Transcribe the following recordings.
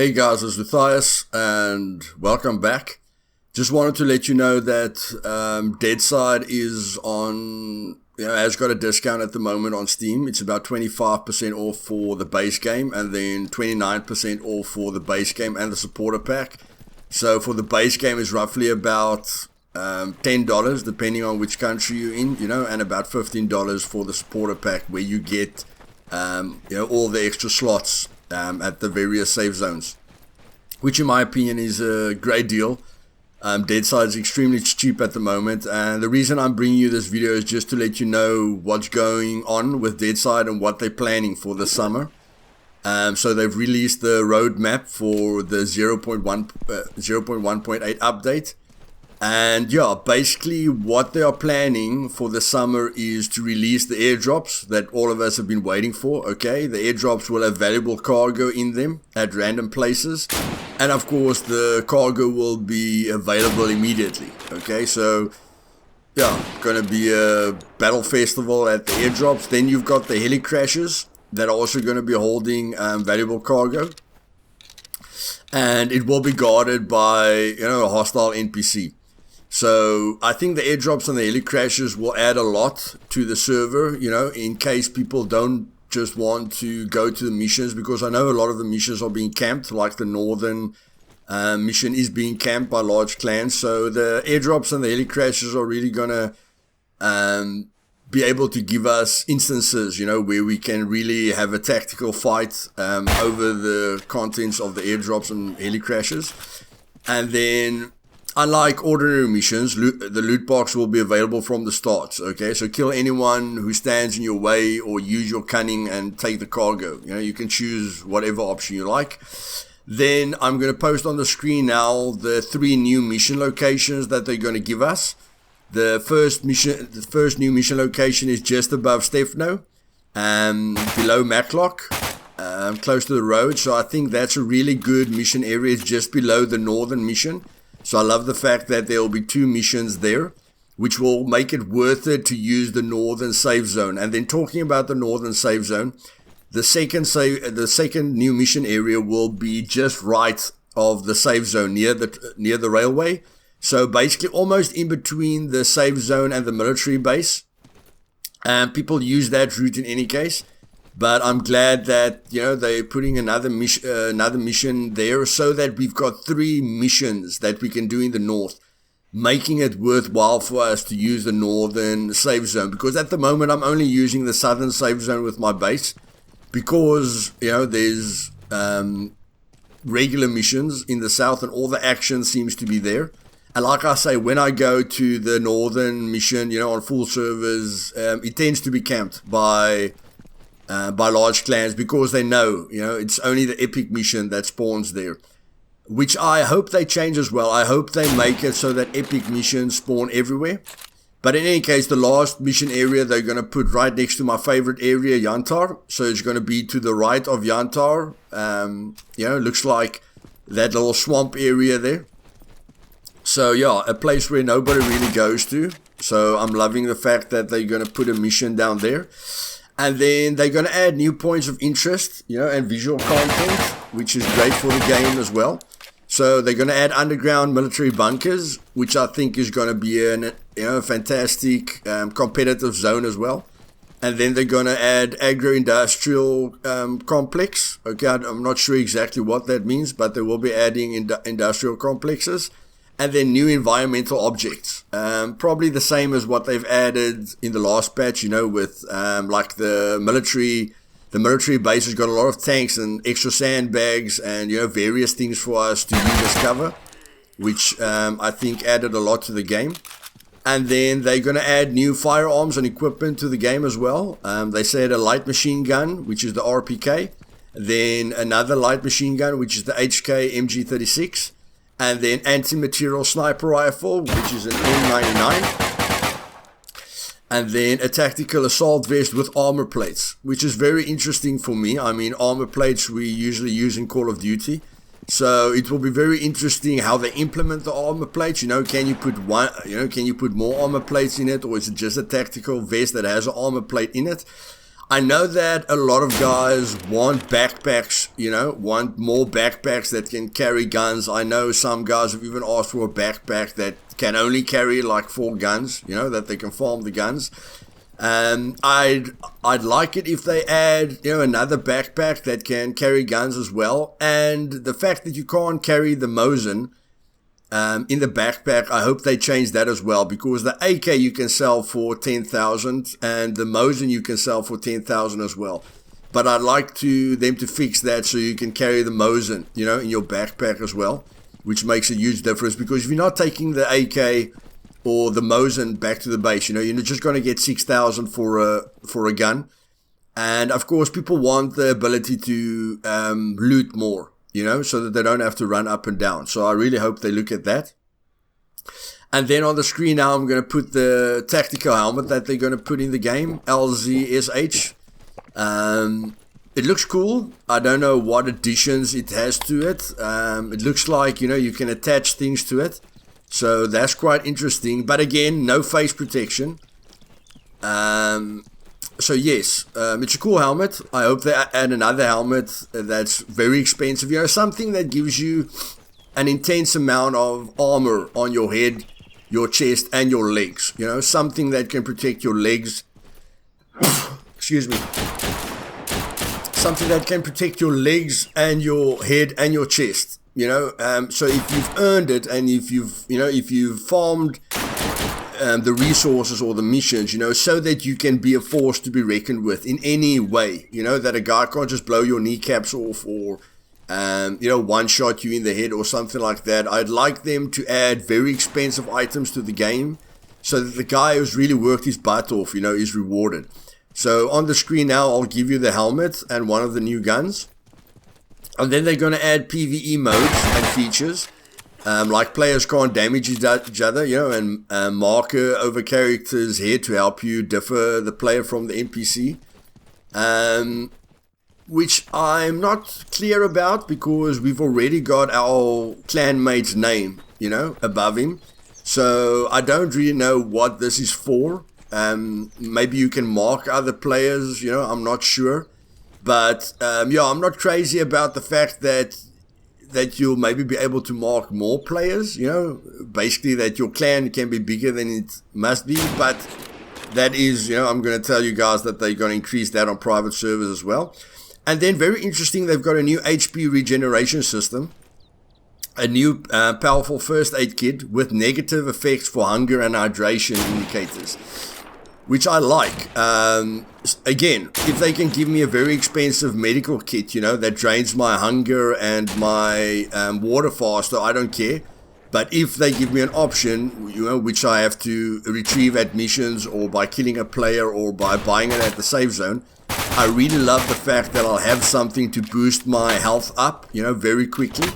Hey guys, it's Luthais and welcome back. Just wanted to let you know that Deadside is has got a discount at the moment on Steam. It's about 25% off for the base game and then 29% off for the base game and the supporter pack. So for the base game is roughly about $10 depending on which country you're in, and about $15 for the supporter pack where you get all the extra slots at the various save zones, which in my opinion is a great deal. Deadside is extremely cheap at the moment, and the reason I'm bringing you this video is just to let you know what's going on with Deadside and what they're planning for the summer. So they've released the roadmap for the 0.1.8 update. And yeah, basically what they are planning for the summer is to release the airdrops that all of us have been waiting for, okay? The airdrops will have valuable cargo in them at random places. And of course, the cargo will be available immediately, okay? So, yeah, gonna be a battle festival at the airdrops. Then you've got the heli crashes that are also gonna be holding valuable cargo. And it will be guarded by, a hostile NPC. So I think the airdrops and the heli crashes will add a lot to the server, in case people don't just want to go to the missions, because I know a lot of the missions are being camped, like the northern mission is being camped by large clans. So the airdrops and the heli crashes are really going to be able to give us instances, where we can really have a tactical fight over the contents of the airdrops and heli crashes. And then, unlike ordinary missions, the loot box will be available from the start, okay? So kill anyone who stands in your way or use your cunning and take the cargo. You can choose whatever option you like. Then I'm going to post on the screen now the 3 new mission locations that they're going to give us. The first new mission location is just above Stefano, below Matlock, close to the road. So I think that's a really good mission area. It's just below the northern mission. So I love the fact that there will be 2 missions there, which will make it worth it to use the northern save zone. And then talking about the northern save zone, the second new mission area will be just right of the save zone near the railway. So basically almost in between the save zone and the military base. And people use that route in any case. But I'm glad that, they're putting another mission there so that we've got 3 missions that we can do in the north, making it worthwhile for us to use the northern save zone. Because at the moment, I'm only using the southern save zone with my base because, there's regular missions in the south and all the action seems to be there. And like I say, when I go to the northern mission, on full servers, it tends to be camped by large clans because they know, it's only the epic mission that spawns there, which I hope they change as well. I hope they make it so that epic missions spawn everywhere. But in any case, the last mission area they're going to put right next to my favorite area, Yantar. So it's going to be to the right of Yantar. Looks like that little swamp area there. So yeah, a place where nobody really goes to. So I'm loving the fact that they're going to put a mission down there. And then they're going to add new points of interest, and visual content, which is great for the game as well. So they're going to add underground military bunkers, which I think is going to be a fantastic competitive zone as well. And then they're going to add agro-industrial complex. Okay, I'm not sure exactly what that means, but they will be adding industrial complexes. And then new environmental objects, probably the same as what they've added in the last patch, with like the military base has got a lot of tanks and extra sandbags and, various things for us to use as cover, which I think added a lot to the game. And then they're going to add new firearms and equipment to the game as well. They said a light machine gun, which is the RPK, then another light machine gun, which is the HK MG36. And then anti-material sniper rifle, which is an M99. And then a tactical assault vest with armor plates, which is very interesting for me. I mean, armor plates we usually use in Call of Duty. So it will be very interesting how they implement the armor plates. Can you put more armor plates in it, or is it just a tactical vest that has an armor plate in it? I know that a lot of guys want backpacks, want more backpacks that can carry guns. I know some guys have even asked for a backpack that can only carry like 4 guns, that they can farm the guns. I'd like it if they add, another backpack that can carry guns as well. And the fact that you can't carry the Mosin in the backpack, I hope they change that as well, because the AK you can sell for 10,000 and the Mosin you can sell for 10,000 as well. But I'd like them to fix that so you can carry the Mosin, in your backpack as well, which makes a huge difference, because if you're not taking the AK or the Mosin back to the base, you're just going to get 6,000 for a gun. And of course, people want the ability to loot more, so that they don't have to run up and down. So I really hope they look at that. And then on the screen now, I'm going to put the tactical helmet that they're going to put in the game, LZSH. It looks cool. I don't know what additions it has to it. It looks like, you can attach things to it. So that's quite interesting. But again, no face protection. So yes, it's a cool helmet. I hope they add another helmet that's very expensive. Something that gives you an intense amount of armor on your head, your chest, and your legs. Something that can protect your legs. Excuse me. Something that can protect your legs and your head and your chest. So if you've earned it, and if you've farmed the resources or the missions, so that you can be a force to be reckoned with in any way, that a guy can't just blow your kneecaps off or, one shot you in the head or something like that. I'd like them to add very expensive items to the game so that the guy who's really worked his butt off, is rewarded. So on the screen now, I'll give you the helmet and one of the new guns. And then they're going to add PvE modes and features. Like players can't damage each other, and marker over characters' head to help you differ the player from the NPC. Which I'm not clear about, because we've already got our clanmate's name, above him. So I don't really know what this is for. Maybe you can mark other players, I'm not sure. But I'm not crazy about the fact that you'll maybe be able to mark more players, basically that your clan can be bigger than it must be. But that is, I'm going to tell you guys that they're going to increase that on private servers as well. And then very interesting, they've got a new HP regeneration system, a new powerful first aid kit with negative effects for hunger and hydration indicators, which I like. Again, if they can give me a very expensive medical kit, that drains my hunger and my water faster, I don't care. But if they give me an option, which I have to retrieve at missions or by killing a player or by buying it at the save zone, I really love the fact that I'll have something to boost my health up, very quickly.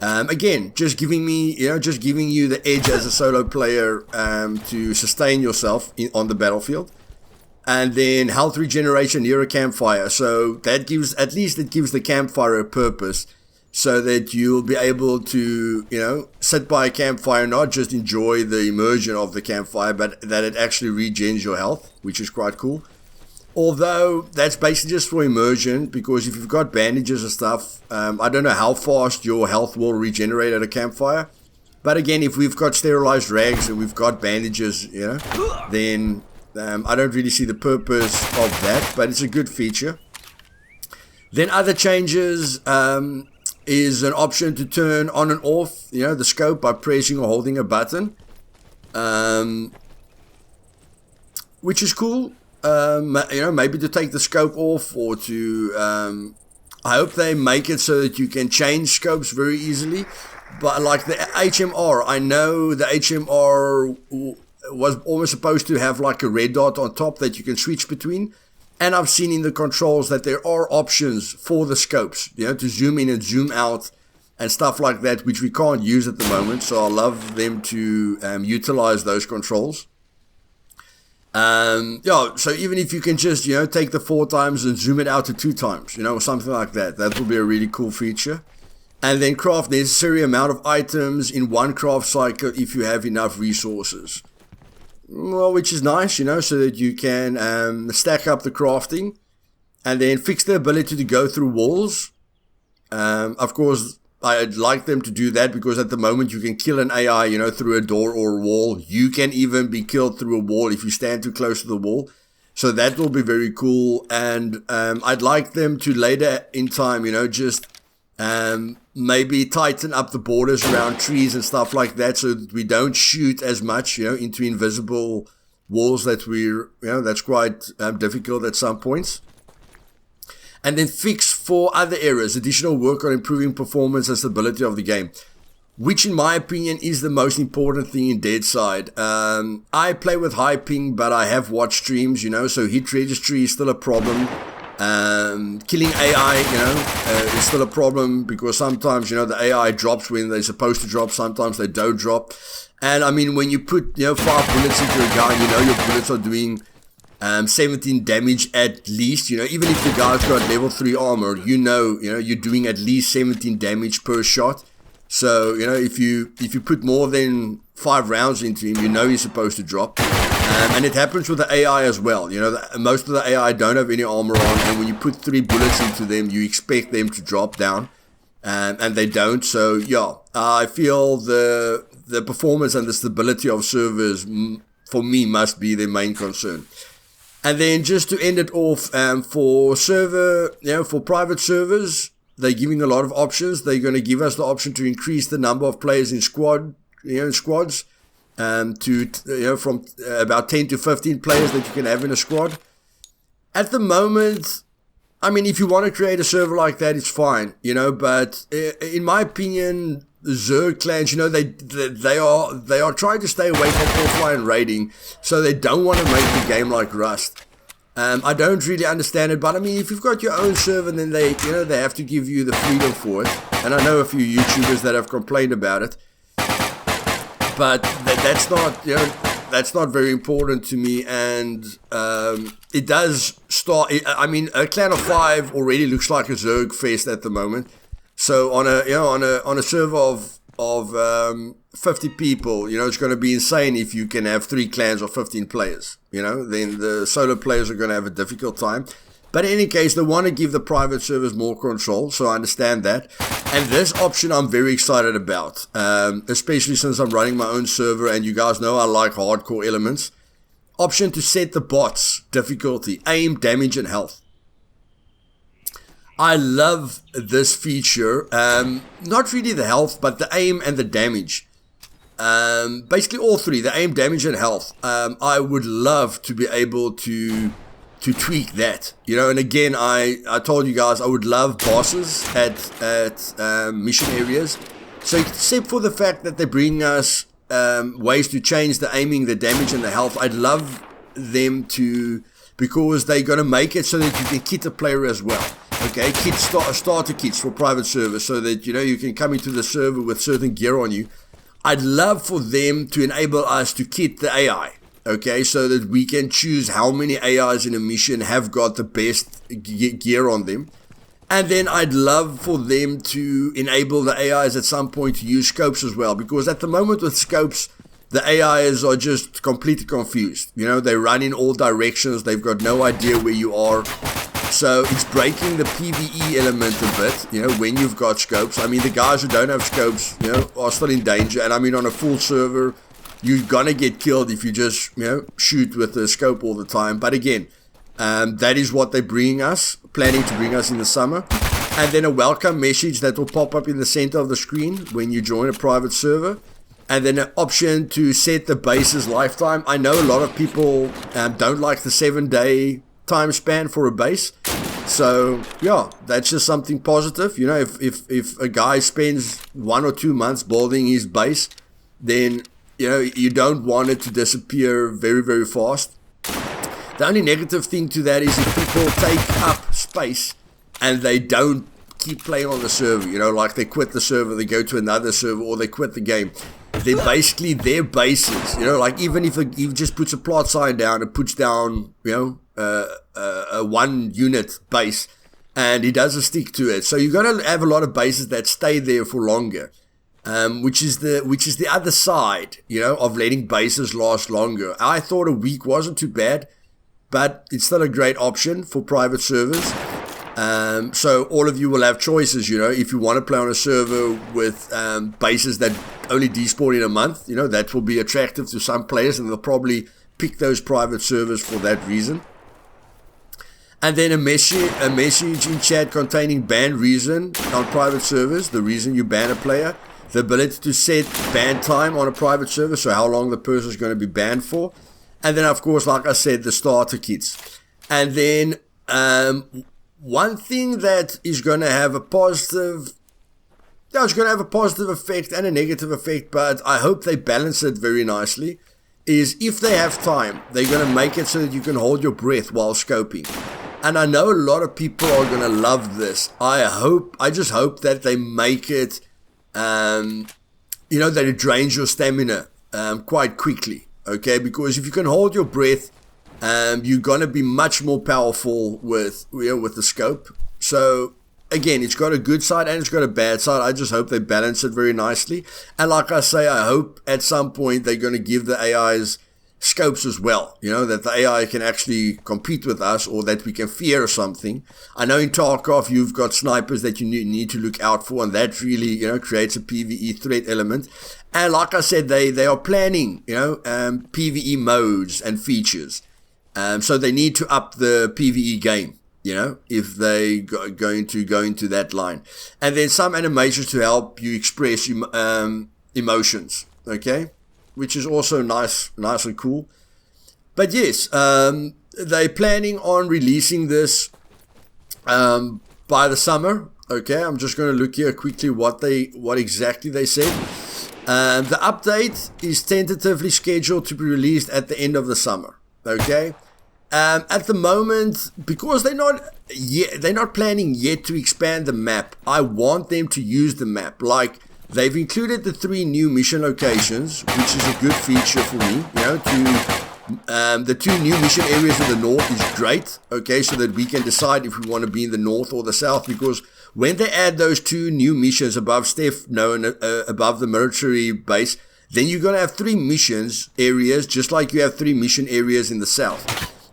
Again, just giving you the edge as a solo player to sustain yourself on the battlefield. And then health regeneration near a campfire. So that gives the campfire a purpose, so that you'll be able to, sit by a campfire, not just enjoy the immersion of the campfire, but that it actually regens your health, which is quite cool. Although that's basically just for immersion, because if you've got bandages and stuff, I don't know how fast your health will regenerate at a campfire. But again, if we've got sterilized rags and we've got bandages, then I don't really see the purpose of that, but it's a good feature. Then other changes is an option to turn on and off, the scope by pressing or holding a button, which is cool. Maybe to take the scope off, or to I hope they make it so that you can change scopes very easily. But like the HMR, I know the HMR was almost supposed to have like a red dot on top that you can switch between, and I've seen in the controls that there are options for the scopes, to zoom in and zoom out and stuff like that, which we can't use at the moment. So I love them to utilize those controls. So even if you can just, take the 4 times and zoom it out to 2 times, or something like that, that will be a really cool feature. And then craft necessary amount of items in one craft cycle if you have enough resources. Well, which is nice, so that you can stack up the crafting. and then fix the ability to go through walls. Of course, I'd like them to do that because at the moment you can kill an AI, through a door or a wall. You can even be killed through a wall if you stand too close to the wall. So that will be very cool. And I'd like them to later in time, just maybe tighten up the borders around trees and stuff like that so that we don't shoot as much, into invisible walls that's quite difficult at some points. And then fix 4 other areas, additional work on improving performance and stability of the game, which in my opinion is the most important thing in Deadside. I play with high ping, but I have watched streams, so hit registry is still a problem. Killing AI, is still a problem because sometimes, the AI drops when they're supposed to drop, sometimes they don't drop. And I mean, when you put, 5 bullets into a gun, your bullets are doing 17 damage at least, even if the guy's got level 3 armor, you're doing at least 17 damage per shot. So, if you put more than 5 rounds into him, you're supposed to drop. And it happens with the AI as well. Most of the AI don't have any armor on, and when you put 3 bullets into them, you expect them to drop down, and they don't. So, yeah, I feel the performance and the stability of servers, for me, must be their main concern. And then just to end it off, for private servers, they're giving a lot of options. They're going to give us the option to increase the number of players in squads, from about 10 to 15 players that you can have in a squad. At the moment, I mean, if you want to create a server like that, it's fine, but in my opinion, the Zerg clans, they are trying to stay away from offline raiding, so they don't want to make the game like Rust. I don't really understand it, but I mean, if you've got your own server, then they have to give you the freedom for it. And I know a few YouTubers that have complained about it, but that's not very important to me. And it does start. I mean, a clan of 5 already looks like a Zerg fest at the moment. So on a server of 50 people, it's going to be insane if you can have 3 clans of 15 players. Then the solo players are going to have a difficult time. But in any case, they want to give the private servers more control, so I understand that. And this option I'm very excited about, especially since I'm running my own server, and you guys know I like hardcore elements. Option to set the bots difficulty, aim, damage, and health. I love this feature, not really the health, but the aim and the damage. Basically all 3, the aim, damage, and health. I would love to be able to tweak that, and again, I told you guys I would love bosses at mission areas. So except for the fact that they bring us ways to change the aiming, the damage, and the health, I'd love them to, because they're going to make it so that you can kit a player as well. Okay, starter kits for private servers, so that you can come into the server with certain gear on you. I'd love for them to enable us to kit the AI, okay, so that we can choose how many AIs in a mission have got the best gear on them. And then I'd love for them to enable the AIs at some point to use scopes as well, because at the moment with scopes, the AIs are just completely confused. They run in all directions, they've got no idea where you are. So it's breaking the PvE element a bit, when you've got scopes. I mean, the guys who don't have scopes, are still in danger. And I mean, on a full server, you're gonna get killed if you just, shoot with the scope all the time. But again, that is what they're planning to bring us in the summer. And then a welcome message that will pop up in the center of the screen when you join a private server. And then an option to set the base's lifetime. I know a lot of people don't like the 7-day time span for a base, so yeah, that's just something positive. If a guy spends 1 or 2 months building his base, then you don't want it to disappear very, very fast. The only negative thing to that is if people take up space and they don't keep playing on the server, like they quit the server, they go to another server, or they quit the game. They're basically their bases, like even if he just puts a plot sign down and puts down, a 1 unit base, and he doesn't stick to it. So you're going to have a lot of bases that stay there for longer, which is the other side, of letting bases last longer. I thought a week wasn't too bad. but it's still a great option for private servers. So all of you will have choices, if you want to play on a server with bases that only despawn in a month, that will be attractive to some players, and they'll probably pick those private servers for that reason. And then a message in chat containing ban reason on private servers, the reason you ban a player, the ability to set ban time on a private server, so how long the person is going to be banned for. And then, of course, like I said, the starter kits. And then one thing that is going to have a positive, it's going to have a positive effect and a negative effect, but I hope they balance it very nicely, is if they have time, they're going to make it so that you can hold your breath while scoping. And I know a lot of people are going to love this. I just hope that they make it, that it drains your stamina quite quickly, okay? Because if you can hold your breath, you're going to be much more powerful with the scope. So again, it's got a good side and it's got a bad side. I just hope they balance it very nicely. And like I say, I hope at some point they're going to give the AIs scopes as well, that the AI can actually compete with us, or that we can fear something. I know in Tarkov you've got snipers that you need to look out for, and that really creates a PvE threat element. And like I said, they are planning PvE modes and features, so they need to up the PvE game, if they going to go into that line. And then some animations to help you express emotions, okay, which is also nice and cool. But yes, they're planning on releasing this by the summer. Okay, I'm just going to look here quickly what exactly they said. The update is tentatively scheduled to be released at the end of the summer. Okay, at the moment, because they're not planning yet to expand the map, I want them to use the map. Like, they've included the 3 new mission locations, which is a good feature for me. The 2 new mission areas in the north is great, okay, so that we can decide if we want to be in the north or the south, because when they add those 2 new missions above Stefano and above the military base, then you're going to have 3 missions areas, just like you have 3 mission areas in the south.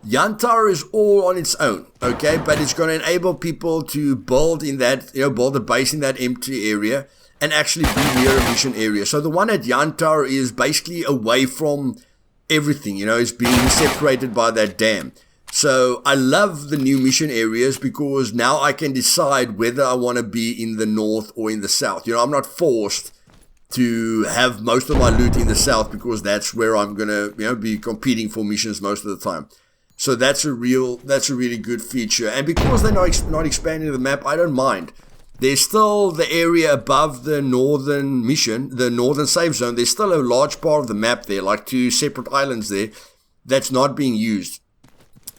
Yantar is all on its own, okay, but it's going to enable people to build in that, build a base in that empty area, and actually be near a mission area. So the one at Yantar is basically away from everything, it's being separated by that dam. So I love the new mission areas, because now I can decide whether I want to be in the north or in the south. I'm not forced to have most of my loot in the south, because that's where I'm going to be competing for missions most of the time. So that's a really good feature. And because they're not expanding the map, I don't mind. There's still the area above the northern mission, the northern safe zone. There's still a large part of the map there, like 2 separate islands there, that's not being used.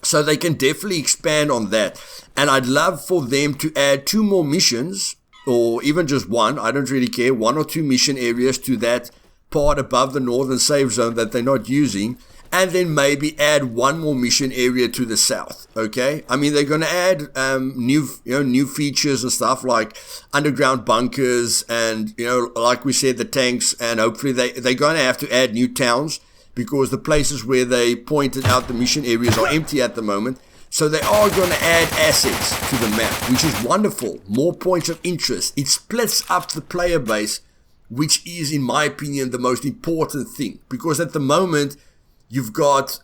So they can definitely expand on that. And I'd love for them to add 2 more missions, or even just 1. I don't really care. 1 or 2 mission areas to that part above the northern safe zone that they're not using. And then maybe add 1 more mission area to the south, okay? I mean, they're going to add new features and stuff like underground bunkers and, like we said, the tanks. And hopefully they're going to have to add new towns, because the places where they pointed out the mission areas are empty at the moment. So they are going to add assets to the map, which is wonderful. More points of interest. It splits up the player base, which is, in my opinion, the most important thing. Because at the moment, you've got,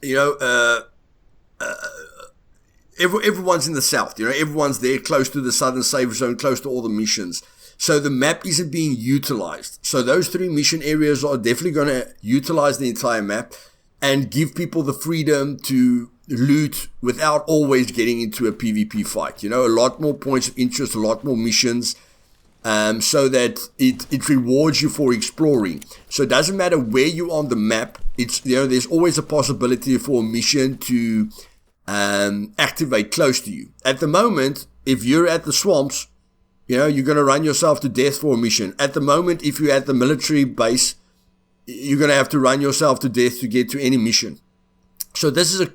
everyone's in the south, everyone's there close to the southern safe zone, close to all the missions. So the map isn't being utilized. So those 3 mission areas are definitely going to utilize the entire map and give people the freedom to loot without always getting into a PvP fight. A lot more points of interest, a lot more missions. So that it rewards you for exploring. So it doesn't matter where you are on the map. There's always a possibility for a mission to activate close to you. At the moment, if you're at the swamps, you're going to run yourself to death for a mission. At the moment, if you're at the military base, you're going to have to run yourself to death to get to any mission. So this is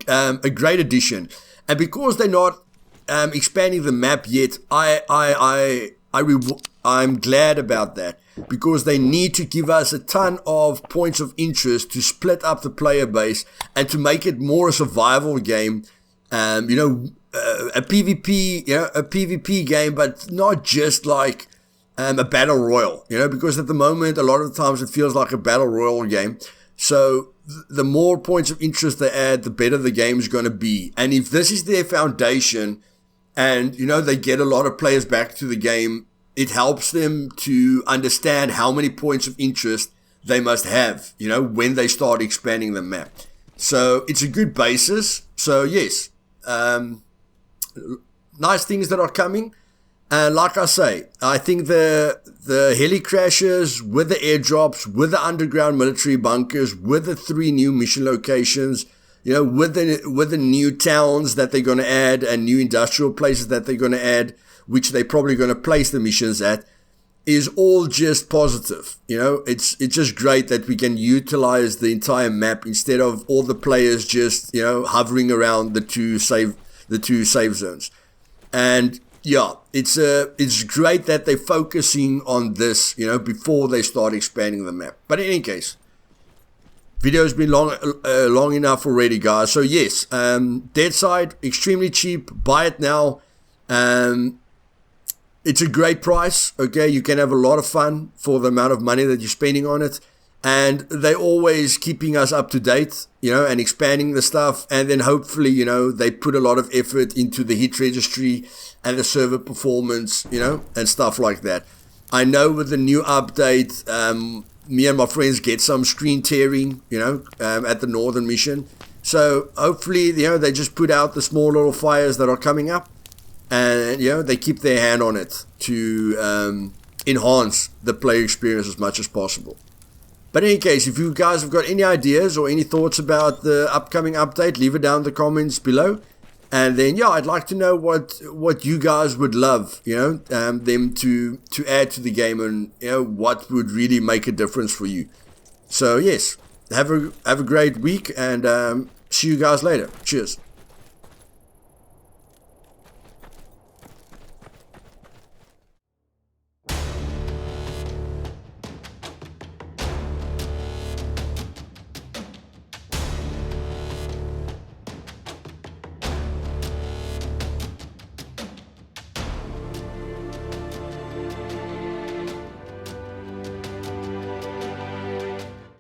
a great addition. And because they're not expanding the map yet, I I'm glad about that, because they need to give us a ton of points of interest to split up the player base and to make it more a survival game. A PvP game, but not just like a battle royal, because at the moment, a lot of the times it feels like a battle royal game. So the more points of interest they add, the better the game is going to be. And if this is their foundation and, they get a lot of players back to the game, it helps them to understand how many points of interest they must have, when they start expanding the map. So it's a good basis. So yes, nice things that are coming. And like I say, I think the heli crashes with the airdrops, with the underground military bunkers, with the 3 new mission locations, with the new towns that they're going to add and new industrial places that they're going to add, which they're probably going to place the missions at, is all just positive. It's just great that we can utilize the entire map instead of all the players just, hovering around the two save zones. And yeah, it's great that they're focusing on this, before they start expanding the map. But in any case, video's been long enough already, guys. So yes, Deadside, extremely cheap. Buy it now. It's a great price. Okay, you can have a lot of fun for the amount of money that you're spending on it. And they're always keeping us up to date, and expanding the stuff. And then hopefully, they put a lot of effort into the hit registry and the server performance, and stuff like that. I know with the new update, me and my friends get some screen tearing, at the Northern Mission. So hopefully, they just put out the small little fires that are coming up. And, they keep their hand on it to enhance the player experience as much as possible. But in any case, if you guys have got any ideas or any thoughts about the upcoming update, leave it down in the comments below. And then, yeah, I'd like to know what you guys would love, them to add to the game, and, what would really make a difference for you. So, yes, have a great week, and see you guys later. Cheers.